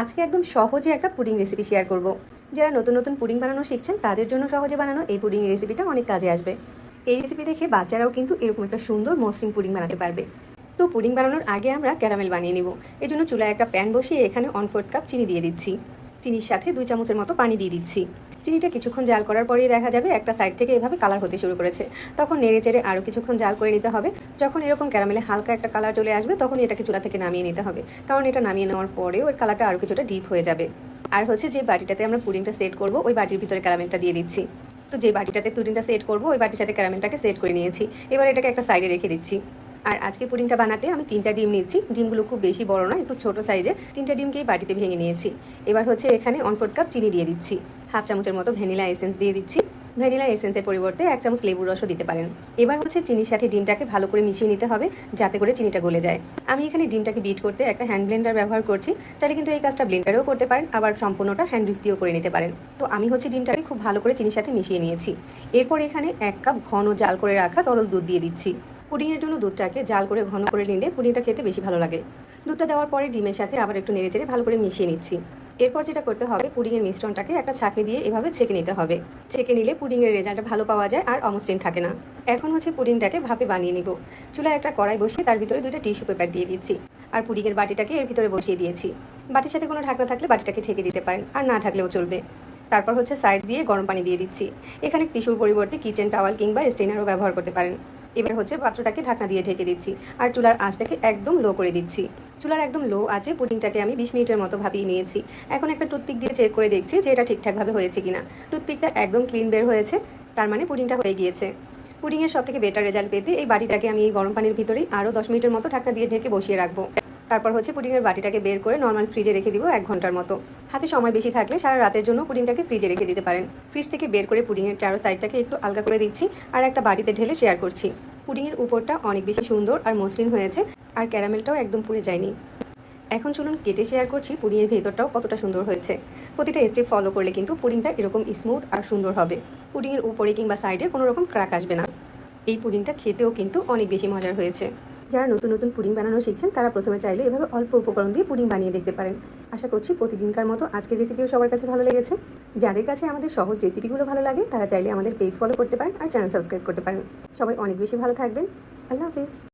আজকে একদম সহজে একটা পুডিং রেসিপি শেয়ার করব। যারা নতুন নতুন পুডিং বানানো শিখছেন তাদের জন্য সহজে বানানো এই পুডিং রেসিপিটা অনেক কাজে আসবে। এই রেসিপি দেখে বাচ্চারাও কিন্তু এরকম একটা সুন্দর মসৃণ পুডিং বানাতে পারবে। তো পুডিং বানানোর আগে আমরা ক্যারামেল বানিয়ে নিব। এই জন্য চুলায় একটা প্যান বসিয়ে এখানে 1/4 কাপ চিনি দিয়ে দিচ্ছি। চিনির সাথে 2 চামচের মতো পানি দিয়ে দিচ্ছি। চিনিটা কিছুক্ষণ জাল করার পরেই দেখা যাবে একটা সাইড থেকে এভাবে কালার হতে শুরু করেছে। তখন নেড়ে চেড়ে আরও কিছুক্ষণ জাল করে নিতে হবে। যখন এরকম ক্যারামেলে হালকা একটা কালার চলে আসবে তখন এটাকে চুলা থেকে নামিয়ে নিতে হবে, কারণ এটা নামিয়ে নেওয়ার পরেও ওর কালারটা আরও কিছুটা ডিপ হয়ে যাবে। আর হচ্ছে যে বাটিটাতে আমরা পুডিংটা সেট করব ওই বাটির ভিতরে ক্যারামেলটা দিয়ে দিচ্ছি। তো যে বাটিটাতে পুডিংটা সেট করব ওই বাটির সাথে ক্যারামেলটাকে সেট করে নিয়েছি। এবার এটাকে একটা সাইডে রেখে দিচ্ছি। আর আজকে পুডিংটা বানাতে আমি 3টা ডিম নিচ্ছি। ডিমগুলো খুব বেশি বড় না, একটু ছোট সাইজে 3টা ডিমকেই বাটিতে ভেঙে নিয়েছি। এবার হচ্ছে এখানে 1/4 কাপ চিনি দিয়ে দিচ্ছি। হাফ চামচের মতো ভ্যানিলা এসেন্স দিয়ে দিচ্ছি। ভ্যানিলা এসেন্সের পরিবর্তে 1 চামচ লেবুর রসও দিতে পারেন। এবার হচ্ছে চিনির সাথে ডিমটাকে ভালো করে মিশিয়ে নিতে হবে যাতে করে চিনিটা গলে যায়। আমি এখানে ডিমটাকে বিট করতে একটা হ্যান্ড ব্লেন্ডার ব্যবহার করছি। চাইলে কিন্তু এই কাজটা ব্লেন্ডারেও করতে পারেন, আবার সম্পূর্ণটা হ্যান্ড উইস্ক দিয়েও করে নিতে পারেন। তো আমি হচ্ছে ডিমটাকে খুব ভালো করে চিনির সাথে মিশিয়ে নিয়েছি। এরপর এখানে 1 কাপ ঘন জাল করে রাখা তরল দুধ দিয়ে দিচ্ছি। পুডিংয়ের জন্য দুধটাকে জাল করে ঘন করে নিলে পুডিংটা খেতে বেশি ভালো লাগে। দুধটা দেওয়ার পরে ডিমের সাথে আবার একটু নেড়েচেড়ে ভালো করে মিশিয়ে নিচ্ছি। এরপর যেটা করতে হবে, পুডিংয়ের মিশ্রণটাকে একটা ছাঁকনি দিয়ে এভাবে ছেঁকে নিতে হবে। ছেঁকে নিলে পুডিংয়ের রেজাল্টটা ভালো পাওয়া যায় আর অমসৃণ থাকে না। এখন হচ্ছে পুডিংটাকে ভাপে বানিয়ে নিব। চুলায় একটা কড়াই বসিয়ে তার ভিতরে 2টা টিস্যু পেপার দিয়ে দিচ্ছি। আর পুডিংয়ের বাটিটাকে এর ভিতরে বসিয়ে দিয়েছি। বাটির সাথে কোনো ঢাকনা থাকলে বাটিটাকে ঢেকে দিতে পারেন, আর না ঢাকলেও চলবে। তারপর হচ্ছে সাইড দিয়ে গরম পানি দিয়ে দিচ্ছি। এখানে টিস্যুর পরিবর্তে কিচেন টাওয়াল কিংবা স্টেনারও ব্যবহার করতে পারেন। এবার হচ্ছে পাত্রটাকে ঢাকনা দিয়ে ঢেকে দিচ্ছি আর চুলার আঁচটাকে একদম লো করে দিচ্ছি। চুলার একদম লো আছে পুডিংটাকে আমি 20 মিনিটের মতো ভাপিয়ে নিয়েছি। এখন একটা টুথপিক দিয়ে চেক করে দেখছি যে এটা ঠিকঠাকভাবে হয়েছে কিনা। টুথপিকটা একদম ক্লিন বের হয়েছে, তার মানে পুডিংটা হয়ে গিয়েছে। পুডিংয়ের সব থেকে বেটার রেজাল্ট পেতে এই বাটিটাকে আমি এই গরম পানির ভিতরেই আরও 10 মিনিটের মতো ঢাকনা দিয়ে ঢেকে বসিয়ে রাখবো। তারপর হচ্ছে পুডিংয়ের বাটিটাকে বের করে নর্মাল ফ্রিজে রেখে দিব 1 ঘন্টার মতো। হাতে সময় বেশি থাকলে সারা রাতের জন্য পুডিংটাকে ফ্রিজে রেখে দিতে পারেন। ফ্রিজ থেকে বের করে পুডিংয়ের চারো সাইডটাকে একটু আলগা করে দিচ্ছি আর একটা বাটিতে ঢেলে শেয়ার করছি। পুডিংয়ের উপরটা অনেক বেশি সুন্দর আর মসৃণ হয়েছে, আর ক্যারামেলটাও একদম পুড়ে যায়নি। এখন চলুন কেটে শেয়ার করছি পুডিংয়ের ভেতরটাও কতটা সুন্দর হয়েছে। প্রতিটা স্টেপ ফলো করলে কিন্তু পুডিংটা এরকম স্মুথ আর সুন্দর হবে। পুডিংয়ের উপরে কিংবা সাইডে কোনো রকম ক্র্যাক আসবে না। এই পুডিংটা খেতেও কিন্তু অনেক বেশি মজার হয়েছে। যারা নতুন নতুন পুডিং বানানো শিখছেন তারা প্রথমে চাইলে এভাবে অল্প উপকরণ দিয়ে পুডিং বানিয়ে দেখতে পারেন। আশা করছি প্রতিদিনকার মতো আজকের রেসিপিও সবার কাছে ভালো লেগেছে। যাদের কাছে আমাদের সহজ রেসিপিগুলো ভালো লাগে তারা চাইলে আমাদের পেজ ফলো করতে পারেন আর চ্যানেল সাবস্ক্রাইব করতে পারেন। সবাই অনেক বেশি ভালো থাকবেন। আল্লাহ হাফিজ।